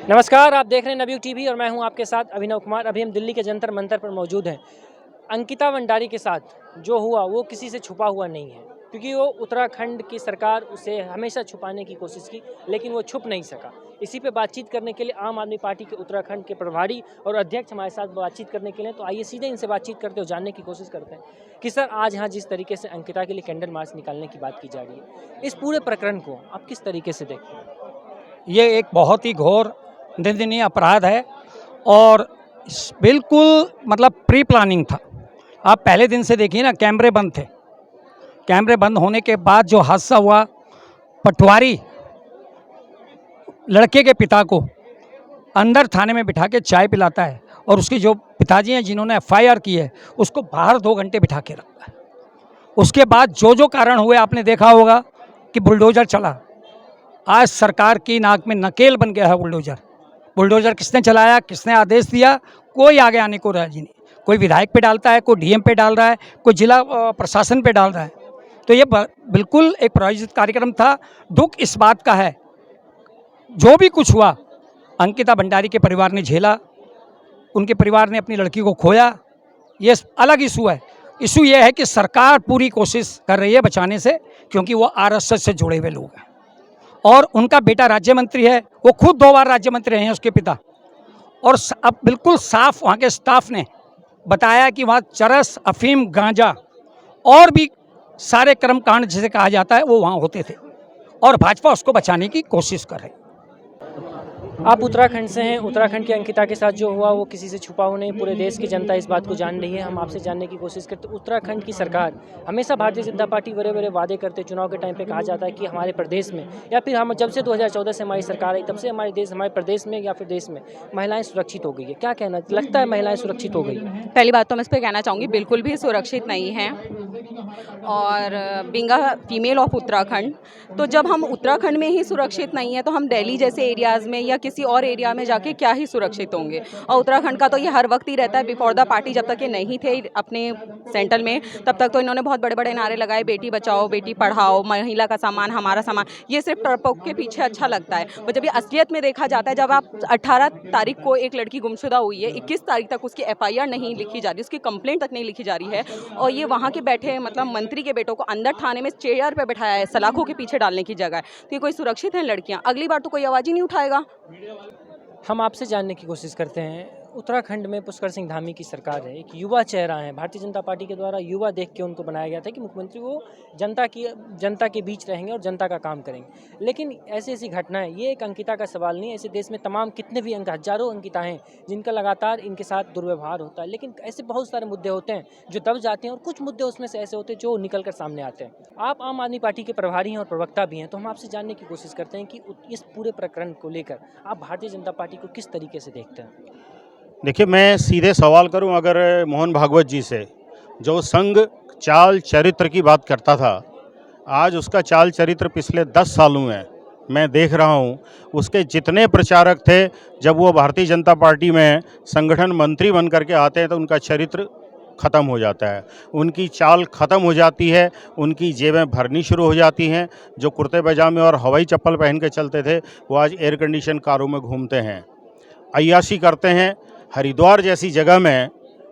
नमस्कार, आप देख रहे हैं नवयुग टीवी और मैं हूं आपके साथ अभिनव कुमार। अभी हम दिल्ली के जंतर मंतर पर मौजूद हैं। अंकिता भंडारी के साथ जो हुआ वो किसी से छुपा हुआ नहीं है, क्योंकि वो उत्तराखंड की सरकार उसे हमेशा छुपाने की कोशिश की, लेकिन वो छुप नहीं सका। इसी पे बातचीत करने के लिए आम आदमी पार्टी के उत्तराखंड के प्रभारी और अध्यक्ष हमारे साथ बातचीत करने के लिए, तो आइए सीधे इनसे बातचीत करते और जानने की कोशिश करते हैं कि सर, आज यहाँ जिस तरीके से अंकिता के लिए कैंडल मार्च निकालने की बात की जा रही है, इस पूरे प्रकरण को आप किस तरीके से देखते हैं? ये एक बहुत ही घोर निंदनीय अपराध है और बिल्कुल मतलब प्री प्लानिंग था। आप पहले दिन से देखिए ना, कैमरे बंद थे। कैमरे बंद होने के बाद जो हादसा हुआ, पटवारी लड़के के पिता को अंदर थाने में बिठा के चाय पिलाता है और उसके जो पिताजी हैं जिन्होंने एफआईआर की है उसको बाहर 2 घंटे बिठा के रखता है। उसके बाद जो कारण हुए आपने देखा होगा कि बुलडोजर चला। आज सरकार की नाक में नकेल बन गया है बुलडोजर। बुलडोजर किसने चलाया, किसने आदेश दिया, कोई आगे आने को राजी नहीं। कोई विधायक पे डालता है, कोई डीएम पे डाल रहा है, कोई जिला प्रशासन पे डाल रहा है। तो ये बिल्कुल एक प्रायोजित कार्यक्रम था। दुख इस बात का है, जो भी कुछ हुआ अंकिता भंडारी के परिवार ने झेला, उनके परिवार ने अपनी लड़की को खोया, ये अलग इशू है। इशू ये है कि सरकार पूरी कोशिश कर रही है बचाने से, क्योंकि वो आरएसएस से जुड़े हुए लोग हैं और उनका बेटा राज्य मंत्री है। वो खुद 2 बार राज्य मंत्री रहे हैं, उसके पिता। और अब बिल्कुल साफ वहाँ के स्टाफ ने बताया कि वहाँ चरस, अफीम, गांजा और भी सारे कर्मकांड जिसे कहा जाता है वो वहाँ होते थे और भाजपा उसको बचाने की कोशिश कर रही है। आप उत्तराखंड से हैं। उत्तराखंड की अंकिता के साथ जो हुआ वो किसी से छुपा हुआ नहीं, पूरे देश की जनता इस बात को जान रही है। हम आपसे जानने की कोशिश करते हैं, उत्तराखंड की सरकार हमेशा भारतीय जनता पार्टी बड़े बड़े वादे करते, चुनाव के टाइम पे कहा जाता है कि हमारे प्रदेश में, या फिर हम जब से 2014 से हमारी सरकार आई तब से हमारे प्रदेश में या फिर देश में महिलाएं सुरक्षित हो गई है। क्या कहना लगता है, महिलाएं सुरक्षित हो गई? पहली बात तो मैं इस पर कहना चाहूँगी, बिल्कुल भी सुरक्षित नहीं हैं। और being a female of Uttarakhand, तो जब हम उत्तराखंड में ही सुरक्षित नहीं है तो हम दिल्ली जैसे एरियाज़ में या किसी और एरिया में जाके क्या ही सुरक्षित होंगे। और उत्तराखंड का तो ये हर वक्त ही रहता है। बिफोर द पार्टी, जब तक ये नहीं थे अपने सेंट्रल में, तब तक तो इन्होंने बहुत बड़े बड़े नारे लगाए, बेटी बचाओ, बेटी पढ़ाओ, महिला का सामान हमारा सामान। ये सिर्फ टरपोक के पीछे अच्छा लगता है, पर जब ये असलियत में देखा जाता है, जब आप 18 तारीख को एक लड़की गुमशुदा हुई है, 21 तारीख तक उसकी एफआईआर नहीं लिखी जा रही, उसकी कंप्लेंट तक नहीं लिखी जा रही है, और ये वहाँ के बैठे मतलब मंत्री के बेटों को अंदर थाने में चेयर पे बैठाया है, सलाखों के पीछे डालने की जगह है। तो ये कोई सुरक्षित हैं लड़कियाँ? अगली बार तो कोई आवाज़ ही नहीं उठाएगा। हम आपसे जानने की कोशिश करते हैं, उत्तराखंड में पुष्कर सिंह धामी की सरकार है, एक युवा चेहरा है, भारतीय जनता पार्टी के द्वारा युवा देख के उनको बनाया गया था कि मुख्यमंत्री वो जनता के बीच रहेंगे और जनता का काम करेंगे। लेकिन ऐसी ऐसी घटनाएं, ये एक अंकिता का सवाल नहीं है, ऐसे देश में तमाम कितने भी हजारों अंकिता हैं जिनका लगातार इनके साथ दुर्व्यवहार होता है। लेकिन ऐसे बहुत सारे मुद्दे होते हैं जो दब जाते हैं और कुछ मुद्दे उसमें से ऐसे होते हैं जो निकल कर सामने आते हैं। आप आम आदमी पार्टी के प्रभारी हैं और प्रवक्ता भी हैं, तो हम आपसे जानने की कोशिश करते हैं कि इस पूरे प्रकरण को लेकर आप भारतीय जनता पार्टी को किस तरीके से देखते हैं? देखिए, मैं सीधे सवाल करूं अगर मोहन भागवत जी से, जो संघ चाल चरित्र की बात करता था, आज उसका चाल चरित्र पिछले 10 सालों में मैं देख रहा हूं। उसके जितने प्रचारक थे, जब वो भारतीय जनता पार्टी में संगठन मंत्री बन करके आते हैं तो उनका चरित्र ख़त्म हो जाता है, उनकी चाल ख़त्म हो जाती है, उनकी जेबें भरनी शुरू हो जाती हैं। जो कुर्ते पैजामे और हवाई चप्पल पहन के चलते थे, वो आज एयर कंडीशन कारों में घूमते हैं, अय्याशी करते हैं। हरिद्वार जैसी जगह में,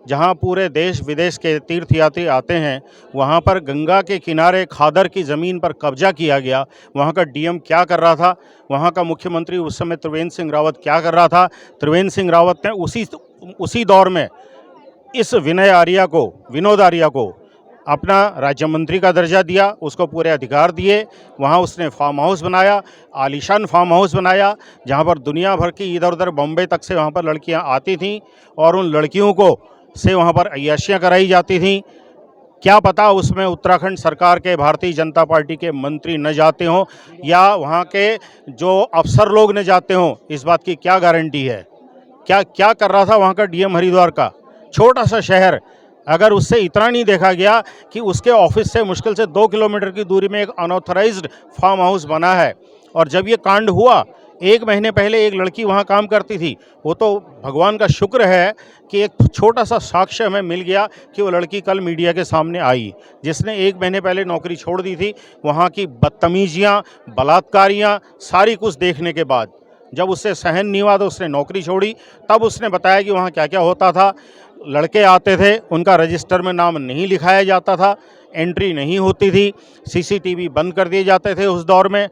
जहाँ पूरे देश विदेश के तीर्थयात्री आते हैं, वहाँ पर गंगा के किनारे खादर की ज़मीन पर कब्जा किया गया। वहाँ का डीएम क्या कर रहा था, वहाँ का मुख्यमंत्री उस समय त्रिवेंद्र सिंह रावत क्या कर रहा था? त्रिवेंद्र सिंह रावत ने उसी दौर में इस विनोद आर्या को अपना राज्य मंत्री का दर्जा दिया, उसको पूरे अधिकार दिए। वहाँ उसने फार्म हाउस बनाया, आलीशान फार्म हाउस बनाया, जहाँ पर दुनिया भर की इधर उधर बम्बई तक से वहाँ पर लड़कियाँ आती थीं और उन लड़कियों को से वहाँ पर अय्याशियाँ कराई जाती थीं। क्या पता उसमें उत्तराखंड सरकार के भारतीय जनता पार्टी के मंत्री न जाते हों या वहाँ के जो अफसर लोग न जाते हों, इस बात की क्या गारंटी है? क्या कर रहा था वहाँ का डीएम हरिद्वार का? छोटा सा शहर, अगर उससे इतना नहीं देखा गया कि उसके ऑफिस से मुश्किल से 2 किलोमीटर की दूरी में एक अनऑथराइज्ड फार्म हाउस बना है, और जब ये कांड हुआ 1 महीने पहले एक लड़की वहाँ काम करती थी। वो तो भगवान का शुक्र है कि एक छोटा सा साक्ष्य हमें मिल गया कि वो लड़की कल मीडिया के सामने आई, जिसने 1 महीने पहले नौकरी छोड़ दी थी। वहाँ की बदतमीजियाँ, बलात्कारियाँ, सारी कुछ देखने के बाद जब उससे सहन नहीं हुआ तो उसने नौकरी छोड़ी। तब उसने बताया कि वहाँ क्या क्या होता था। लड़के आते थे, उनका रजिस्टर में नाम नहीं लिखाया जाता था, एंट्री नहीं होती थी, सीसीटीवी बंद कर दिए जाते थे उस दौर में।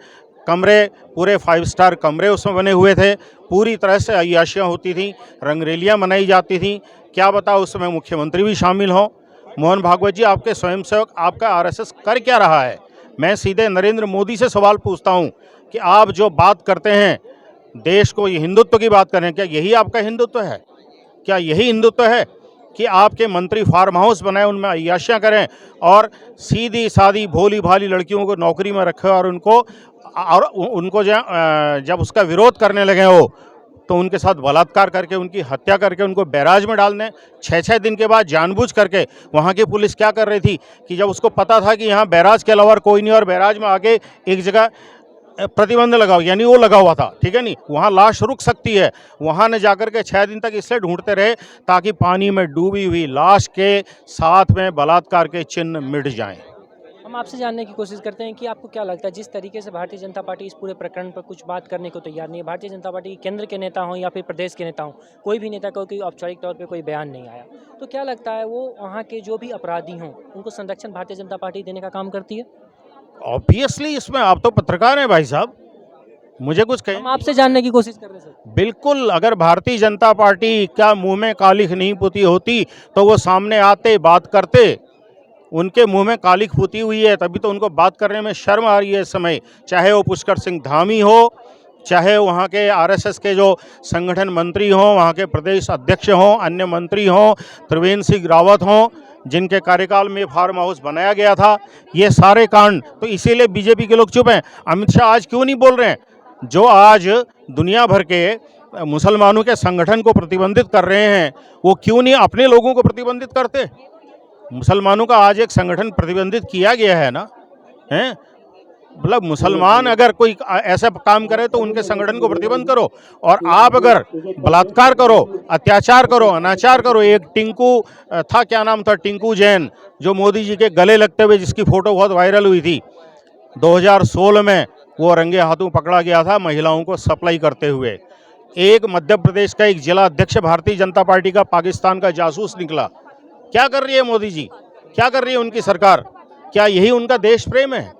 कमरे पूरे 5 स्टार कमरे उसमें बने हुए थे, पूरी तरह से अय्याशियाँ होती थीं, रंगरेलियाँ मनाई जाती थीं। क्या बताओ उसमें मुख्यमंत्री भी शामिल हों। मोहन भागवत जी, आपके स्वयंसेवक, आपका आरएसएस कर क्या रहा है? मैं सीधे नरेंद्र मोदी से सवाल पूछता हूं कि आप जो बात करते हैं, देश को ये हिंदुत्व की बात करें, क्या यही आपका हिंदुत्व है? क्या यही हिंदुत्व है कि आपके मंत्री फार्म हाउस बनाए, उनमें अय्याशियाँ करें और सीधी सादी भोली भाली लड़कियों को नौकरी में रखें और उनको जब उसका विरोध करने लगे हो तो उनके साथ बलात्कार करके, उनकी हत्या करके उनको बैराज में डाल दें? 6-6 दिन के बाद जानबूझ करके वहाँ की पुलिस क्या कर रही थी कि जब उसको पता था कि यहाँ बैराज के अलावा कोई नहीं और बैराज में आके एक जगह प्रतिबंध लगाओ, यानी वो लगा हुआ था, ठीक है नहीं, वहाँ लाश रुक सकती है, वहाँ न जाकर के 6 दिन तक इसलिए ढूंढते रहे ताकि पानी में डूबी हुई लाश के साथ में बलात्कार के चिन्ह मिट जाएं। हम आपसे जानने की कोशिश करते हैं कि आपको क्या लगता है, जिस तरीके से भारतीय जनता पार्टी इस पूरे प्रकरण पर कुछ बात करने को तैयार नहीं है, भारतीय जनता पार्टी केंद्र के नेता हों या फिर प्रदेश के नेता हों, कोई भी नेता का कोई औपचारिक तौर पे कोई बयान नहीं आया, तो क्या लगता है वो वहाँ के जो भी अपराधी हों उनको संरक्षण भारतीय जनता पार्टी देने का काम करती है? ऑब्वियसली इसमें आप तो पत्रकार हैं भाई साहब, मुझे कुछ कहें। हम आपसे जानने की कोशिश कर रहे हैं सर। बिल्कुल, अगर भारतीय जनता पार्टी का मुंह में कालिख नहीं पुती होती तो वो सामने आते, बात करते। उनके मुंह में कालिख पुती हुई है, तभी तो उनको बात करने में शर्म आ रही है इस समय। चाहे वो पुष्कर सिंह धामी हो, चाहे वहाँ के आरएसएस के जो संगठन मंत्री हों, वहाँ के प्रदेश अध्यक्ष हों, अन्य मंत्री हों, त्रिवेंद्र सिंह रावत हों, जिनके कार्यकाल में फार्म हाउस बनाया गया था, ये सारे कांड तो इसीलिए बीजेपी के लोग चुप हैं। अमित शाह आज क्यों नहीं बोल रहे हैं? जो आज दुनिया भर के मुसलमानों के संगठन को प्रतिबंधित कर रहे हैं, वो क्यों नहीं अपने लोगों को प्रतिबंधित करते? मुसलमानों का आज एक संगठन प्रतिबंधित किया गया है ना, हैं? मतलब मुसलमान अगर कोई ऐसा काम करे तो उनके संगठन को प्रतिबंध करो, और आप अगर बलात्कार करो, अत्याचार करो, अनाचार करो। एक टिंकू था, क्या नाम था, टिंकू जैन, जो मोदी जी के गले लगते हुए जिसकी फोटो बहुत वायरल हुई थी 2016 में, वो रंगे हाथों पकड़ा गया था महिलाओं को सप्लाई करते हुए। एक मध्य प्रदेश का एक जिला अध्यक्ष भारतीय जनता पार्टी का पाकिस्तान का जासूस निकला। क्या कर रही है मोदी जी, क्या कर रही है उनकी सरकार? क्या यही उनका देश प्रेम है?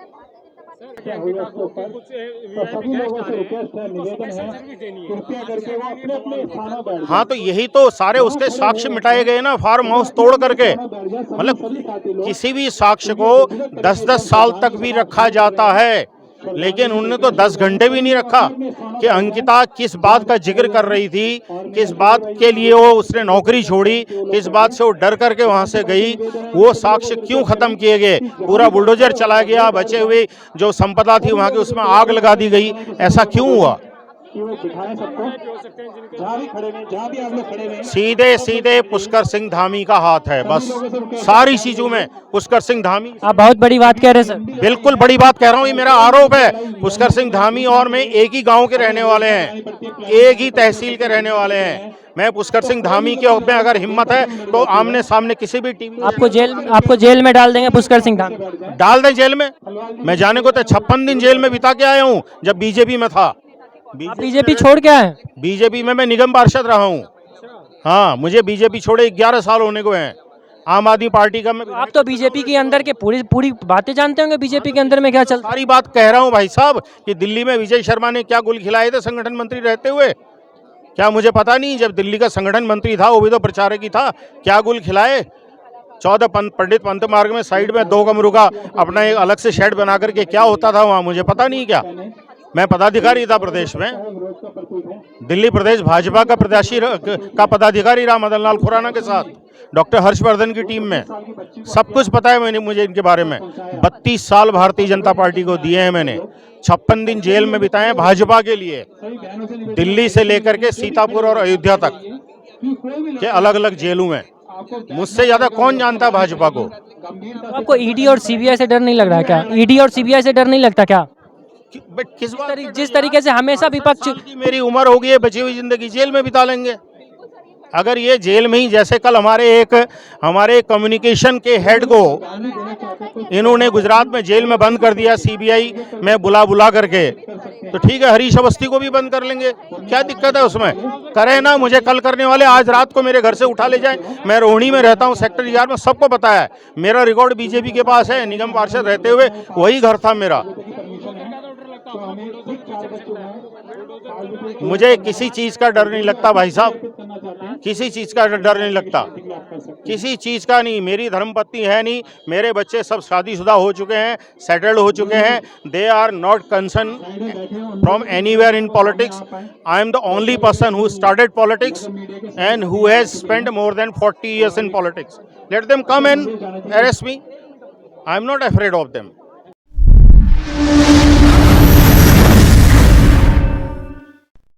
हाँ, तो यही तो सारे उसके साक्ष्य मिटाए गए ना, फार्म हाउस तोड़ करके। मतलब किसी भी साक्ष्य को 10-10 साल तक भी रखा जाता है, लेकिन उन्होंने तो 10 घंटे भी नहीं रखा कि अंकिता किस बात का जिक्र कर रही थी, किस बात के लिए वो उसने नौकरी छोड़ी, किस बात से वो डर करके वहां से गई, वो साक्ष्य क्यों खत्म किए गए? पूरा बुलडोजर चला गया, बचे हुए जो संपदा थी वहां की उसमें आग लगा दी गई। ऐसा क्यों हुआ? सीधे सीधे पुष्कर सिंह धामी का हाथ है, बस सारी चीजों में पुष्कर सिंह धामी। आप बहुत बड़ी बात कह रहे हैं सर। बिल्कुल बड़ी बात कह रहा हूँ, ये मेरा आरोप है। पुष्कर सिंह धामी और मैं एक ही गांव के रहने वाले हैं, एक ही तहसील के रहने वाले हैं। मैं पुष्कर सिंह धामी के में अगर हिम्मत है तो आमने सामने किसी भी टीवी आपको जेल में डाल देंगे पुष्कर सिंह धामी? डाल दें जेल में। मैं जाने को तो 56 दिन जेल में बिता के आया हूँ जब बीजेपी में था। आप बीजेपी छोड़ के आए? बीजेपी में मैं निगम पार्षद रहा हूँ। हाँ, मुझे बीजेपी छोड़े 11 साल होने को हैं। आम आदमी पार्टी का मैं। आप तो बीजेपी के अंदर के पूरी बातें जानते होंगे, बीजेपी के अंदर में क्या चलता है? सारी बात कह रहा हूँ भाई साहब कि दिल्ली में विजय शर्मा ने क्या गुल खिलाए थे संगठन मंत्री रहते हुए, क्या मुझे पता नहीं? जब दिल्ली का संगठन मंत्री था वो भी तो प्रचारक ही था, क्या गुल खिलाए? 14 पंडित पंत मार्ग में साइड में 2 कमरों का अपना एक अलग से शेड बना करके क्या होता था वहाँ, मुझे पता नहीं क्या? मैं पदाधिकारी था प्रदेश में, दिल्ली प्रदेश भाजपा का प्रत्याशी का पदाधिकारी रहा मदन लाल खुराना के साथ, डॉक्टर हर्षवर्धन की टीम में। सब कुछ पता है मुझे इनके बारे में। 32 साल भारतीय जनता पार्टी को दिए हैं मैंने, 56 दिन जेल में बिताए हैं भाजपा के लिए, दिल्ली से लेकर के सीतापुर और अयोध्या तक के अलग अलग जेलों में। मुझसे ज्यादा कौन जानता है भाजपा को? आपको ईडी और सीबीआई से डर नहीं लग रहा क्या? ईडी और सीबीआई से डर नहीं लगता क्या? जिस तरीके से हमेशा विपक्ष मेरी उम्र हो गई है, बची हुई जिंदगी जेल में बिता लेंगे। अगर ये जेल में ही, जैसे कल हमारे कम्युनिकेशन के हेड को इन्होंने गुजरात में जेल में बंद कर दिया सीबीआई में बुला करके, तो ठीक है, हरीश अवस्थी को भी बंद कर लेंगे, क्या दिक्कत है उसमें? करें ना, मुझे कल करने वाले आज रात को मेरे घर से उठा ले जाएं। मैं रोहिणी में रहता हूं, सेक्टर 11 में, सबको पता है, मेरा रिकॉर्ड बीजेपी के पास है, निगम पार्षद रहते हुए वही घर था मेरा। मुझे किसी चीज का डर नहीं लगता भाई साहब, किसी चीज का डर नहीं लगता, किसी चीज का नहीं। मेरी धर्मपत्नी है नहीं, मेरे बच्चे सब शादीशुदा हो चुके हैं, सेटल्ड हो चुके हैं। They are not concern from anywhere in politics. I am the only person who started politics and who has spent more than 40 years in politics. Let them come and arrest me. I am not afraid of them.